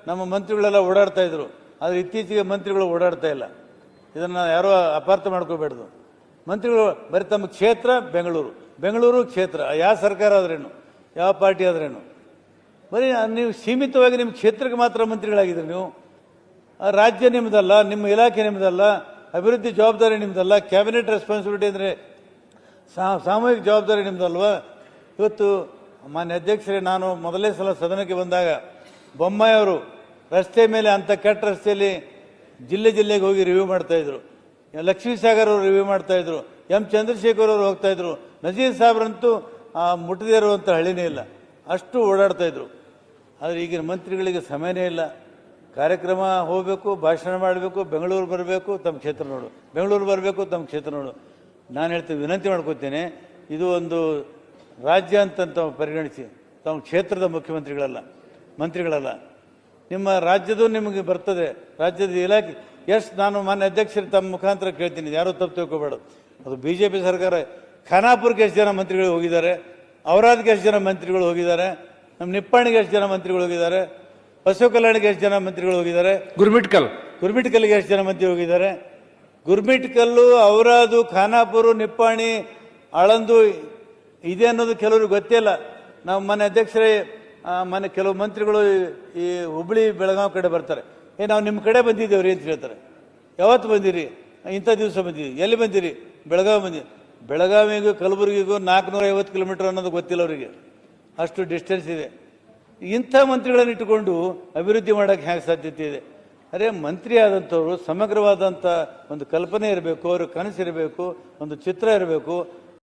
ನಮ್ಮ ಮಂತ್ರಿಗಳೆಲ್ಲ ಓಡಾಡ್ತಾ ಇದ್ರು. ಆದರೆ ಇತ್ತೀಚೆಗೆ ಮಂತ್ರಿಗಳು ಓಡಾಡ್ತಾ ಇಲ್ಲ. ಇದನ್ನು ಯಾರೋ ಅಪಾರ್ಥ ಮಾಡ್ಕೋಬೇಡ್ದು. ಮಂತ್ರಿಗಳು ಬರೀ ತಮ್ಮ ಕ್ಷೇತ್ರ ಬೆಂಗಳೂರು ಕ್ಷೇತ್ರ, ಯಾವ ಸರ್ಕಾರ ಆದ್ರೇನು, ಯಾವ ಪಾರ್ಟಿ ಆದ್ರೇನು, ಬರೀ ನೀವು ಸೀಮಿತವಾಗಿ ನಿಮ್ಮ ಕ್ಷೇತ್ರಕ್ಕೆ ಮಾತ್ರ ಮಂತ್ರಿಗಳಾಗಿದ್ದೀರಿ. ನೀವು ರಾಜ್ಯ ನಿಮ್ಮದಲ್ಲ, ನಿಮ್ಮ ಇಲಾಖೆ ನಿಮ್ಮದಲ್ಲ, ಅಭಿವೃದ್ಧಿ ಜವಾಬ್ದಾರಿ ನಿಮ್ಮದಲ್ಲ, ಕ್ಯಾಬಿನೆಟ್ ರೆಸ್ಪಾನ್ಸಿಬಿಲಿಟಿ ಅಂದರೆ ಸಾಮೂಹಿಕ ಜವಾಬ್ದಾರಿ ನಿಮ್ಮದಲ್ವಾ. ಇವತ್ತು ಮಾನ್ಯ ಅಧ್ಯಕ್ಷರೇ, ನಾನು ಮೊದಲನೇ ಸಲ ಸದನಕ್ಕೆ ಬಂದಾಗ ಬೊಮ್ಮಾಯಿ ಅವರು ರಸ್ತೆ ಮೇಲೆ ಅಂಥ ಕೆಟ್ಟ ರಸ್ತೆಯಲ್ಲಿ ಜಿಲ್ಲೆಗೆ ಹೋಗಿ ರಿವ್ಯೂ ಮಾಡ್ತಾಯಿದ್ರು. ಲಕ್ಷ್ಮೀ ಸಾಗರ್ ಅವರು ರಿವ್ಯೂ ಮಾಡ್ತಾಯಿದ್ರು. ಎಂ ಚಂದ್ರಶೇಖರ್ ಅವರು ಹೋಗ್ತಾಯಿದ್ರು. ನಜೀರ್ ಸಾಬ್ರಂತೂ ಮುಟ್ಟದೇ ಇರುವಂಥ ಹಳ್ಳಿನೇ ಇಲ್ಲ, ಅಷ್ಟು ಓಡಾಡ್ತಾಯಿದ್ರು. ಆದರೆ ಈಗಿನ ಮಂತ್ರಿಗಳಿಗೆ ಸಮಯನೇ ಇಲ್ಲ. ಕಾರ್ಯಕ್ರಮ ಹೋಗಬೇಕು, ಭಾಷಣ ಮಾಡಬೇಕು, ಬೆಂಗಳೂರು ಬರಬೇಕು, ತಮ್ಮ ಕ್ಷೇತ್ರ ನೋಡು, ಬೆಂಗಳೂರು ಬರಬೇಕು, ತಮ್ಮ ಕ್ಷೇತ್ರ ನೋಡು. ನಾನು ಹೇಳ್ತೀನಿ, ವಿನಂತಿ ಮಾಡ್ಕೋತೇನೆ, ಇದು ಒಂದು ರಾಜ್ಯ ಅಂತ ಪರಿಗಣಿಸಿ, ತಮ್ಮ ಕ್ಷೇತ್ರದ ಮಂತ್ರಿಗಳಲ್ಲ. ನಿಮ್ಮ ರಾಜ್ಯದ್ದು ನಿಮಗೆ ಬರ್ತದೆ, ರಾಜ್ಯದ ಇಲಾಖೆ ಎಷ್ಟು. ನಾನು ಮಾನ್ಯ ಅಧ್ಯಕ್ಷರು ತಮ್ಮ ಮುಖಾಂತರ ಕೇಳ್ತೀನಿ, ಯಾರೂ ತಪ್ಪು ತಿಳ್ಕೊಬೇಡ. ಅದು BJP ಸರ್ಕಾರ. ಖಾನಾಪುರಕ್ಕೆ ಎಷ್ಟು ಜನ ಮಂತ್ರಿಗಳು ಹೋಗಿದ್ದಾರೆ, ಔರಾದ್ಗೆ ಎಷ್ಟು ಜನ ಮಂತ್ರಿಗಳು ಹೋಗಿದ್ದಾರೆ, ನಮ್ಮ ನಿಪ್ಪಾಣಿಗೆ ಎಷ್ಟು ಜನ ಮಂತ್ರಿಗಳು ಹೋಗಿದ್ದಾರೆ, ಬಸವ ಕಲ್ಯಾಣಿಗೆ ಎಷ್ಟು ಜನ ಮಂತ್ರಿಗಳು ಹೋಗಿದ್ದಾರೆ, ಗುರ್ಮಿಟ್ಕಲ್ಗೆ ಎಷ್ಟು ಜನ ಮಂತ್ರಿ ಹೋಗಿದ್ದಾರೆ. ಗುರ್ಮಿಟ್ಕಲ್ಲು, ಔರಾದು, ಖಾನಾಪುರ, ನಿಪ್ಪಾಣಿ, ಆಳಂದು ಇದೆ ಅನ್ನೋದು ಕೆಲವ್ರಿಗೆ ಗೊತ್ತೇ ಇಲ್ಲ. ನಾವು ಮನೆ ಅಧ್ಯಕ್ಷರೇ, ಮನೆ ಕೆಲವು ಮಂತ್ರಿಗಳು ಈ ಹುಬ್ಬಳ್ಳಿ ಬೆಳಗಾವಿ ಕಡೆ ಬರ್ತಾರೆ. ನಾವು ನಿಮ್ಮ ಕಡೆ ಬಂದಿದ್ದೇವ್ರಿ ಅಂತ ಹೇಳ್ತಾರೆ. ಯಾವತ್ತು ಬಂದಿರಿ? ಇಂಥ ದಿವಸ ಬಂದಿದ್ದೀವಿ. ಎಲ್ಲಿ ಬಂದಿರಿ? ಬೆಳಗಾವಿ ಬಂದಿರಿ. ಬೆಳಗಾವಿಗೂ ಕಲಬುರಗಿಗೂ 450 ಕಿಲೋಮೀಟರ್ ಅನ್ನೋದು ಗೊತ್ತಿಲ್ಲ ಅವರಿಗೆ, ಅಷ್ಟು ಡಿಸ್ಟೆನ್ಸ್ ಇದೆ. ಇಂಥ ಮಂತ್ರಿಗಳನ್ನು ಇಟ್ಟುಕೊಂಡು ಅಭಿವೃದ್ಧಿ ಮಾಡೋಕ್ಕೆ ಹೇಗೆ ಸಾಧ್ಯತೆ ಇದೆ? ಅರೆ, ಮಂತ್ರಿ ಆದಂಥವ್ರು ಸಮಗ್ರವಾದಂಥ ಒಂದು ಕಲ್ಪನೆ ಇರಬೇಕು, ಅವ್ರ ಕನಸಿರಬೇಕು, ಒಂದು ಚಿತ್ರ ಇರಬೇಕು.